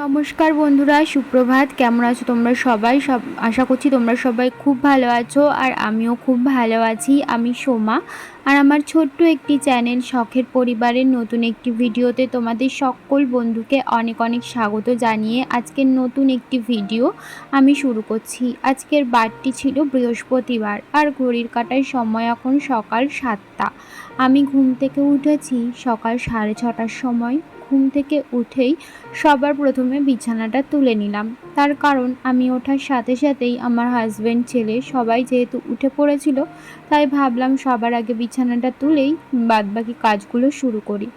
নমস্কার বন্ধুরা, সুপ্রভাত। কেমন আছো তোমরা সবাই? আশা করছি তোমরা সবাই খুব ভালো আছো, আর আমিও খুব ভালো আছি। আমি সোমা, আর আমার ছোট্ট একটি চ্যানেল শখের পরিবারের নতুন একটি ভিডিওতে তোমাদের সকল বন্ধুকে অনেক অনেক স্বাগত জানিয়ে আজকের নতুন একটি ভিডিও আমি শুরু করছি। আজকের বারটি ছিল বৃহস্পতিবার, আর ঘড়ির কাঁটার সময় এখন সকাল 7টা। আমি ঘুম থেকে উঠেছি সকাল 6:30টার সময়। ঘুম থেকে উঠেই সবার প্রথমে বিছানাটা তুলে নিলাম, তার কারণ আমি ওঠার সাথে সাথেই আমার হাজব্যান্ড, ছেলে সবাই যেহেতু উঠে পড়েছিল, তাই ভাবলাম সবার আগে বিছানাটা তুলেই বাদবাকি কাজগুলো শুরু করি।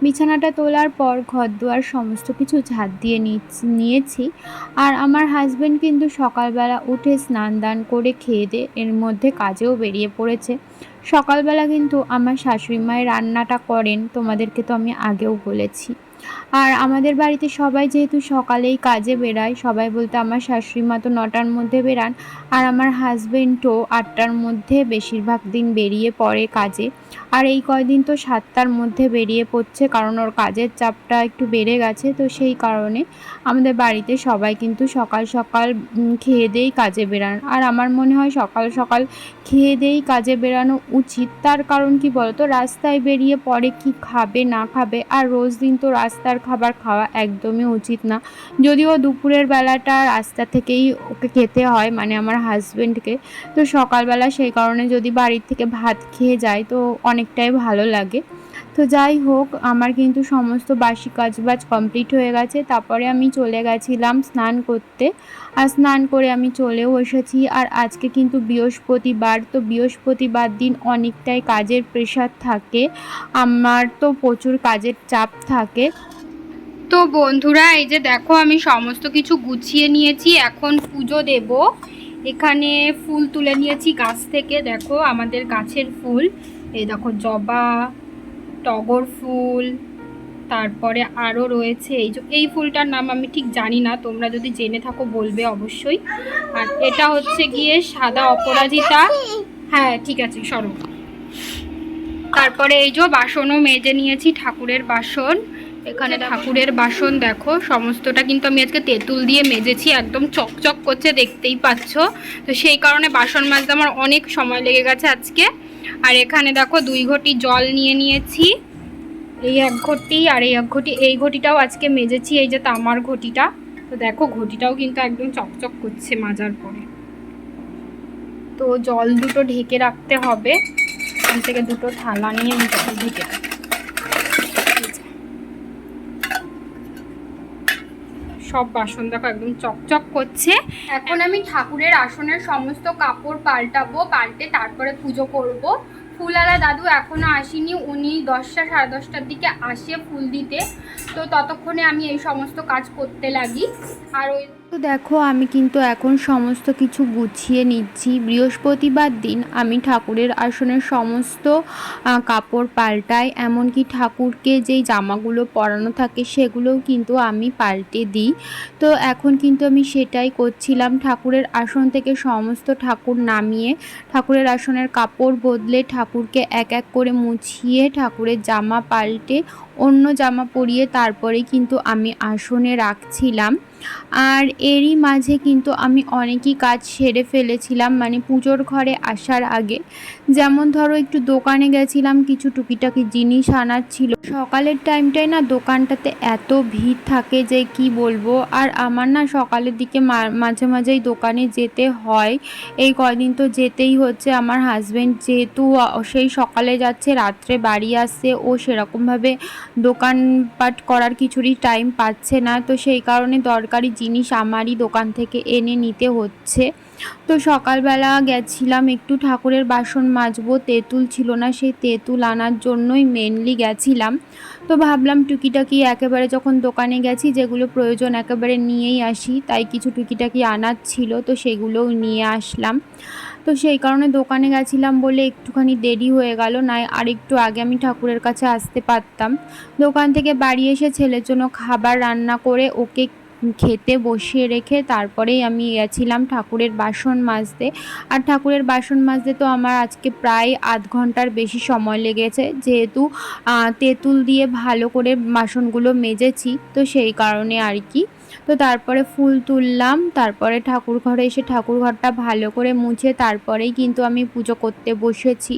বিছানাটা তোলার পর ঘরদুয়ার সমস্ত কিছু ঝাড় দিয়ে নিয়েছি। আর আমার হাজব্যান্ড কিন্তু সকালবেলা উঠে স্নান দান করে খেয়ে দিয়ে এর মধ্যে কাজেও বেরিয়ে পড়েছে। সকালবেলা কিন্তু আমার শাশুড়ি মায়ের রান্নাটা করেন, তোমাদেরকে তো আমি আগেও বলেছি। আর আমাদের বাড়িতে সবাই যেহেতু সকালেই কাজে বেরায়, সবাই বলতে আমার শাশুড়ি মা তো 9টার মধ্যে বেরান, আর আমার হাজবেন্ডও 8টার মধ্যে বেশিরভাগ দিন বেরিয়ে পড়ে কাজে। আর এই কয়দিন তো 7টার মধ্যে বেরিয়ে পড়ছে, কারণ ওর কাজের চাপটা একটু বেড়ে গেছে। তো সেই কারণে আমাদের বাড়িতে সবাই কিন্তু সকাল সকাল খেয়ে দিয়েই কাজে বেরান। আর আমার মনে হয় সকাল সকাল খেয়ে দিয়েই কাজে বেরানো উচিত। তার কারণ কি বলতো, রাস্তায় বেরিয়ে পরে কি খাবে না খাবে, আর রোজ দিন তো রাস্তার খাবার খাওয়া একদমই উচিত না। যদিও দুপুরের বেলাটা রাস্তা থেকেই ওকে খেতে হয়, মানে আমার হাজব্যান্ডকে। তো সকালবেলা সেই কারণে যদি বাড়ির থেকে ভাত খেয়ে যায় তো অনেকটাই ভালো লাগে। তো যাই হোক, আমার কিন্তু সমস্ত বাসি কাজবাজ কমপ্লিট হয়ে গেছে। তারপরে আমি চলে গেছিলাম স্নান করতে, আর স্নান করে আমি চলেও এসেছি। আর আজকে কিন্তু বৃহস্পতিবার, তো বৃহস্পতিবার দিন অনেকটাই কাজের প্রেশার থাকে, আমার তো প্রচুর কাজের চাপ থাকে। তো বন্ধুরা, এই যে দেখো আমি সমস্ত কিছু গুছিয়ে নিয়েছি, এখন পুজো দেব। এখানে ফুল তুলে নিয়েছি গাছ থেকে, দেখো আমাদের গাছের ফুল। এই দেখো জবা, টগর ফুল, তারপরে আরও রয়েছে এই ফুলটার নাম আমি ঠিক জানি না, তোমরা যদি জেনে থাকো বলবে অবশ্যই। আর এটা হচ্ছে গিয়ে সাদা অপরাজিতা। হ্যাঁ ঠিক আছে, সরো। তারপরে এই যে বাসনও মেজে নিয়েছি, ঠাকুরের বাসন। এখানে ঠাকুরের বাসন দেখো সমস্তটা কিন্তু আমি আজকে তেঁতুল দিয়ে মেজেছি, একদম চকচক করছে, দেখতেই পাচ্ছ। তো সেই কারণে বাসন মাজতে আমার অনেক সময় লেগে গেছে আজকে। আর এখানে দেখো 2 ঘটি জল নিয়ে নিয়েছি, এই 1 ঘটি আর এই 1 ঘটি। এই ঘটিটাও আজকে মেজেছি, এই যে তামার ঘটিটা। তো দেখো ঘটিটাও কিন্তু একদম চকচক করছে মাজার পরে। তো জল দুটো ঢেকে রাখতে হবে, এখান থেকে দুটো থালা নিয়ে আমি জল ঢেকে রাখি। সব বাসন দেখো একদম চকচক করছে। এখন আমি ঠাকুরের আসনের সমস্ত কাপড় পাল্টাবো, পাল্টে তারপরে পুজো করব। ফুলওয়ালা দাদু এখনো আসেনি, উনি 10টা সাড়ে 10টার দিকে আসে ফুল দিতে। তো ততক্ষণে আমি এই সমস্ত কাজ করতে লাগি। আর ওই তো দেখো আমি কিন্তু এখন সমস্ত কিছু গুছিয়ে নিচ্ছি। বৃহস্পতিবার দিন আমি ঠাকুরের আসনের সমস্ত কাপড় পাল্টাই, এমনকি ঠাকুরকে যেই জামাগুলো পরানো থাকে সেগুলোও কিন্তু আমি পাল্টে দিই। তো এখন কিন্তু আমি সেটাই করছিলাম, ঠাকুরের আসন থেকে সমস্ত ঠাকুর নামিয়ে ঠাকুরের আসনের কাপড় বদলে ঠাকুরকে এক এক করে মুছিয়ে ঠাকুরের জামা পাল্টে অন্য জামা পরিয়ে তারপরে কিন্তু আমি আসনে রাখছিলাম। আর এরই মাঝে কিন্তু আমি অনেকই কাজ সেরে ফেলেছিলাম, মানে পুজোর ঘরে আসার আগে। যেমন ধরো একটু দোকানে গেছিলাম, কিছু টুকিটাকি জিনিস আনার ছিল। সকালের টাইমটায় না দোকানটাতে এত ভিড় থাকে যে কি বলবো। আর আমার না সকালের দিকে মাঝে মাঝেই দোকানে যেতে হয়, এই কয়দিন তো যেতেই হচ্ছে। আমার হাজব্যান্ড যেহেতু সেই সকালে যাচ্ছে, রাত্রে বাড়ি আসছে, ও সেরকমভাবে দোকানপাট করার কিছুরই টাইম পাচ্ছে না। তো সেই কারণে দরকারি জিনিস আমারই দোকান থেকে এনে নিতে হচ্ছে। তো সকালবেলা গেছিলাম একটু ঠাকুরের বাসন মাজবো, তেঁতুল ছিল না, সেই তেঁতুল আনার জন্যই মেনলি গেছিলাম। তো ভাবলাম টুকিটাকি একেবারে যখন দোকানে গেছি, যেগুলো প্রয়োজন একেবারে নিয়েই আসি, তাই কিছু টুকিটাকি আনার ছিল, তো সেগুলোও নিয়ে আসলাম। তো সেই কারণে দোকানে গেছিলাম বলে একটুখানি দেরি হয়ে গেল, নয় আর একটু আগে আমি ঠাকুরের কাছে আসতে পারতাম। দোকান থেকে বাড়ি এসে ছেলের জন্য খাবার রান্না করে ওকে খেতে বসিয়ে রেখে তারপরেই আমি গেছিলাম ঠাকুরের বাসন মাজতে। আর ঠাকুরের বাসন মাজতে তো আমার আজকে প্রায় আধ ঘন্টার বেশি সময় লেগেছে, যেহেতু তেঁতুল দিয়ে ভালো করে বাসনগুলো মেজেছি, তো সেই কারণে আর কি। তো তারপরে ফুল তুললাম, তারপরে ঠাকুর ঘরে এসে ঠাকুর ঘরটা ভালো করে মুছে তারপরেই কিন্তু আমি পুজো করতে বসেছি।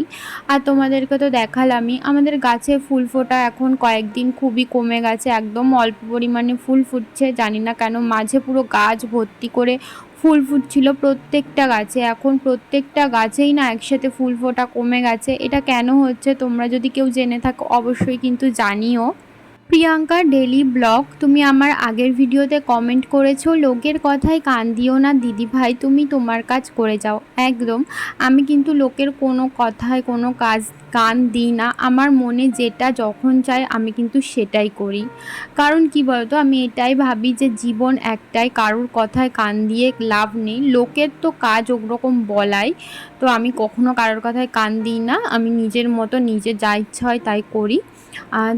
আর তোমাদেরকে তো দেখালামই আমাদের গাছে ফুল ফোটা এখন কয়েকদিন খুবই কমে গেছে, একদম অল্প পরিমাণে ফুল ফুটছে, জানি না কেন। মাঝে পুরো গাছ ভর্তি করে ফুল ফুটছিল প্রত্যেকটা গাছে, এখন প্রত্যেকটা গাছেই না একসাথে ফুল ফোটা কমে গেছে। এটা কেন হচ্ছে তোমরা যদি কেউ জেনে থাকো অবশ্যই কিন্তু জানিও। প্রিয়াঙ্কা ডেলি ব্লগ, তুমি আমার আগের ভিডিওতে কমেন্ট করেছো লোকের কথায় কান দিও না দিদিভাই, তুমি তোমার কাজ করে যাও। একদম, আমি কিন্তু লোকের কোনো কথায় কোনো কাজ কান দিই না। আমার মনে যেটা যখন চায় আমি কিন্তু সেটাই করি। কারণ কি বলতো, আমি এটাই ভাবি যে জীবন একটাই, কারোর কথায় কান দিয়ে লাভ নেই। লোকের তো কাজ ওরকম বলাই, তো আমি কখনো কারোর কথায় কান দিই না। আমি নিজের মতো নিজে যা ইচ্ছা হয় তাই করি।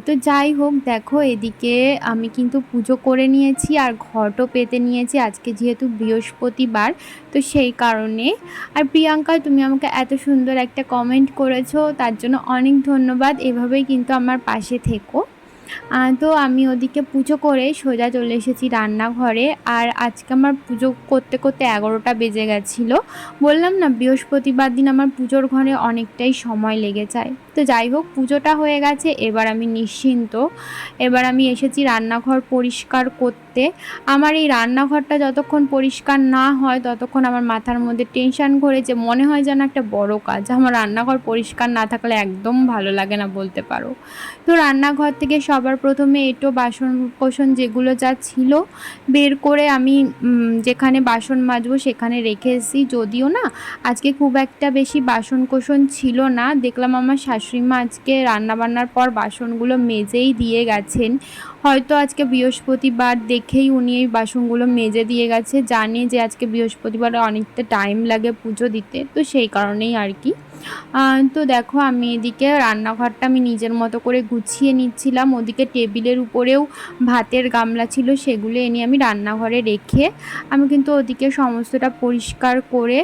তো যাই হোক, দেখো এদিকে আমি কিন্তু পুজো করে নিয়েছি আর ঘটও পেতে নিয়েছি আজকে যেহেতু বৃহস্পতিবার, তো সেই কারণে। আর প্রিয়াঙ্কা, তুমি আমাকে এত সুন্দর একটা কমেন্ট করেছো, তার জন্য অনেক ধন্যবাদ। এভাবেই কিন্তু আমার পাশে থেকো। তো আমি ওদিকে পুজো করে সোজা চলে এসেছি রান্নাঘরে। আর আজকে আমার পুজো করতে করতে 11টা বেজে গেছিলো। বললাম না বৃহস্পতিবার দিন আমার পুজোর ঘরে অনেকটাই সময় লেগে যায়। তো যাই হোক, পুজোটা হয়ে গেছে, এবার আমি নিশ্চিন্ত। এবার আমি এসেছি রান্নাঘর পরিষ্কার করতে। আমার এই রান্নাঘরটা যতক্ষণ পরিষ্কার না হয় ততক্ষণ আমার মাথার মধ্যে টেনশান ঘোরে, যে মনে হয় যেন একটা বড় কাজ। আমার রান্নাঘর পরিষ্কার না থাকলে একদম ভালো লাগে না বলতে পারো। তো রান্নাঘর থেকে সবার প্রথমে এঁটো বাসন কোসন যেগুলো যা ছিল বের করে আমি যেখানে বাসন মাজবো সেখানে রেখে এসেছি। যদিও না আজকে খুব একটা বেশি বাসন কোসন ছিল না, দেখলাম আমার শাশুড়িমা আজকে রান্নাবান্নার পর বাসনগুলো মেজেই দিয়ে গেছেন। হয়তো আজকে বৃহস্পতিবার দেখেই উনি এই বাসনগুলো মেজে দিয়ে গেছে, জানে যে আজকে বৃহস্পতিবারে অনেকটা টাইম লাগে পুজো দিতে, তো সেই কারণেই আর কি। তো দেখো আমি এদিকে রান্নাঘরটা আমি নিজের মতো করে গুছিয়ে নিচ্ছিলাম। ওদিকে টেবিলের উপরেও ভাতের গামলা ছিল, সেগুলো এনে আমি রান্নাঘরে রেখে আমি কিন্তু ওদিকে সমস্তটা পরিষ্কার করে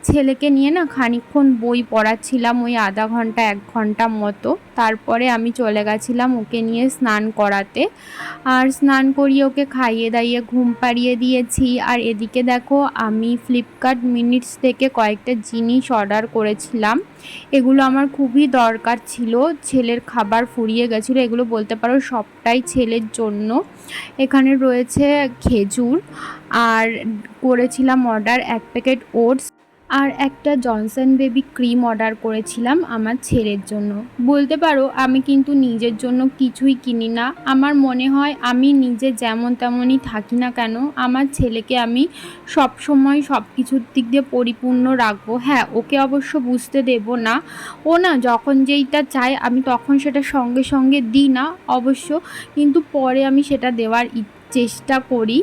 ছেলেকে নিয়ে না খানিকক্ষণ বই পড়াচ্ছিলাম, ওই আধা ঘন্টা 1 ঘন্টা মতো। তারপরে আমি চলে গেছিলাম ওকে নিয়ে স্নান করাতে, আর স্নান করিয়ে ওকে খাইয়ে দাইয়ে ঘুম পাড়িয়ে দিয়েছি। আর এদিকে দেখো আমি ফ্লিপকার্ট মিনিটস থেকে কয়েকটা জিনিস অর্ডার করেছিলাম, এগুলো আমার খুবই দরকার ছিল। ছেলের খাবার ফুরিয়ে গেছিলো, এগুলো বলতে পারো সবটাই ছেলের জন্য। এখানে রয়েছে খেজুর, আর করেছিলাম অর্ডার 1 প্যাকেট ওটস, আর একটা জনসন বেবি ক্রিম অর্ডার করেছিলাম আমার ছেলের জন্য। বলতে পারো আমি কিন্তু নিজের জন্য কিছুই কিনি না। আমার মনে হয় আমি নিজে যেমন তেমনই থাকি না কেন, আমার ছেলেকে আমি সব সময় সব কিছুর দিক দিয়ে পরিপূর্ণ রাখবো। হ্যাঁ, ওকে অবশ্য বুঝতে দেব না। ও না যখন যেইটা চায় আমি তখন সেটা সঙ্গে সঙ্গে দিই না অবশ্য, কিন্তু পরে আমি সেটা দেওয়ার চেষ্টা করি।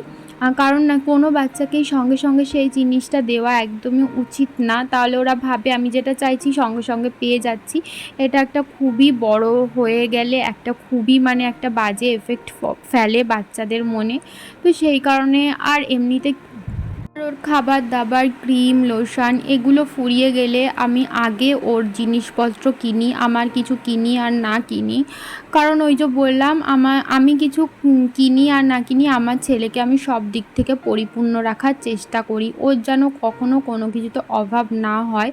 কারণ না কোনো বাচ্চাকেই সঙ্গে সঙ্গে সেই জিনিসটা দেওয়া একদমই উচিত না, তাহলে ওরা ভাবে আমি যেটা চাইছি সঙ্গে সঙ্গে পেয়ে যাচ্ছি। এটা একটা খুবই বড় হয়ে গেলে একটা খুবই মানে একটা বাজে এফেক্ট ফেলে বাচ্চাদের মনে। তো সেই কারণে আর এমনিতে ওর খাবার দাবার ক্রিম লোশন এগুলো ফুরিয়ে গেলে আমি আগে ওর জিনিসপত্র কিনি, আমার কিছু কিনি আর না কিনি। কারণ ওই যে বললাম আমি কিছু কিনি আর না কিনি, আমার ছেলেকে আমি সব দিক থেকে পরিপূর্ণ রাখার চেষ্টা করি, ওর যেন কখনো কোনো কিছুতে অভাব না হয়,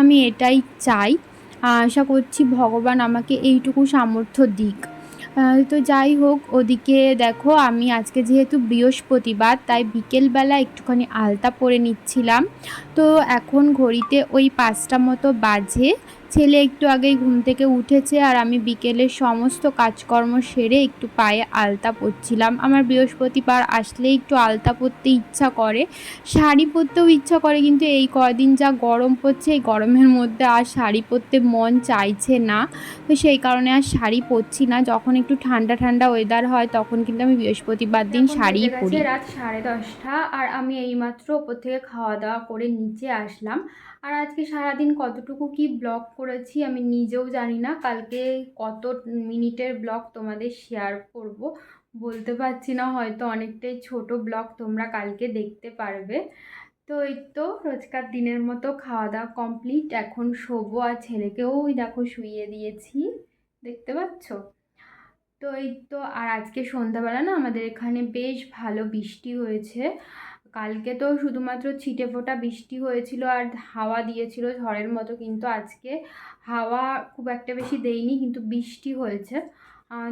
আমি এটাই চাই। আশা করছি ভগবান আমাকে এইটুকু সামর্থ্য দিক। তো যাই হোক, ওদিকে দেখো আমি আজকে যেহেতু বৃহস্পতিবার তাই বিকেলবেলা একটুখানি আলতা পরে নিচ্ছিলাম। তো এখন ঘড়িতে ওই 5টা মতো বাজে। ছেলে একটু আগেই ঘুম থেকে উঠেছে আর আমি বিকেলের সমস্ত কাজকর্ম সেরে একটু পায়ে আলতা পরছিলাম। আমার বৃহস্পতিবার আসলেই একটু আলতা পরতে ইচ্ছা করে, শাড়ি পরতেও ইচ্ছা করে, কিন্তু এই কদিন যা গরম পড়ছে এই গরমের মধ্যে আর শাড়ি পরতে মন চাইছে না। তো সেই কারণে আর শাড়ি পরছি না, যখন একটু ঠান্ডা ঠান্ডা ওয়েদার হয় তখন কিন্তু আমি বৃহস্পতিবার দিন শাড়িই পরি। রাত 10:30 আর আমি এইমাত্র ওপর থেকে খাওয়া দাওয়া করে নিচে আসলাম। আর আজকে সারাদিন কতটুকু কি ব্লগ করেছি আমি নিজেও জানি না, কালকে কত মিনিটের ব্লগ তোমাদের শেয়ার করব বলতে পারছি না, হয়তো অনেকটাই ছোট ব্লগ তোমরা কালকে দেখতে পারবে। তো এই তো রোজকার দিনের মতো খাওয়া দাওয়া কমপ্লিট, এখন শোবো। আর ছেলেকেও ওই দেখো শুইয়ে দিয়েছি, দেখতে পাচ্ছ। তো এই তো, আর আজকে সন্ধ্যাবেলা না আমাদের এখানে বেশ ভালো বৃষ্টি হয়েছে। কালকে তো শুধুমাত্র ছিটেফোঁটা বৃষ্টি হয়েছিল আর হাওয়া দিয়েছিল ঝড়ের মতো, কিন্তু আজকে হাওয়া খুব একটা বেশি দেয়নি, কিন্তু বৃষ্টি হয়েছে।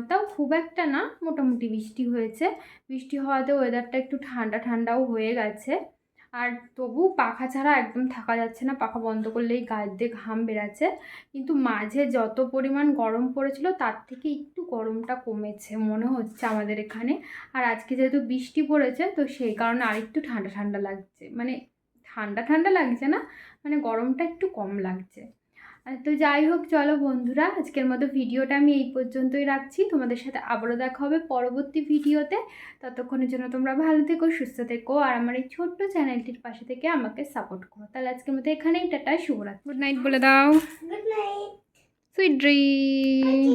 তাও খুব একটা না, মোটামুটি বৃষ্টি হয়েছে। বৃষ্টি হওয়াতে ওয়েদারটা একটু ঠান্ডা ঠান্ডাও হয়ে গেছে। আর তবু পাখা ছাড়া একদম থাকা যাচ্ছে না, পাখা বন্ধ করলেই গায়ে দিয়ে ঘাম বেরাচ্ছে। কিন্তু মাঝে যত পরিমাণ গরম পড়েছিল তার থেকে একটু গরমটা কমেছে মনে হচ্ছে আমাদের এখানে। আর আজকে যেহেতু বৃষ্টি পড়েছে তো সেই কারণে আরেকটু ঠান্ডা ঠান্ডা লাগছে, মানে ঠান্ডা ঠান্ডা লাগছে না, মানে গরমটা একটু কম লাগছে। তো যাই হোক, চলো বন্ধুরা, আজকের মতো ভিডিওটা আমি এই পর্যন্তই রাখছি। তোমাদের সাথে আবারও দেখা হবে পরবর্তী ভিডিওতে। ততক্ষণের জন্য তোমরা ভালো থেকো, সুস্থ থেকো, আর আমার এই ছোট্ট চ্যানেলটির পাশে থেকে আমাকে সাপোর্ট করো। তাহলে আজকের মতো এখানেই টাটা, শুভরাত্রি। গুড নাইট বলে দাও। Good night. Sweet dream.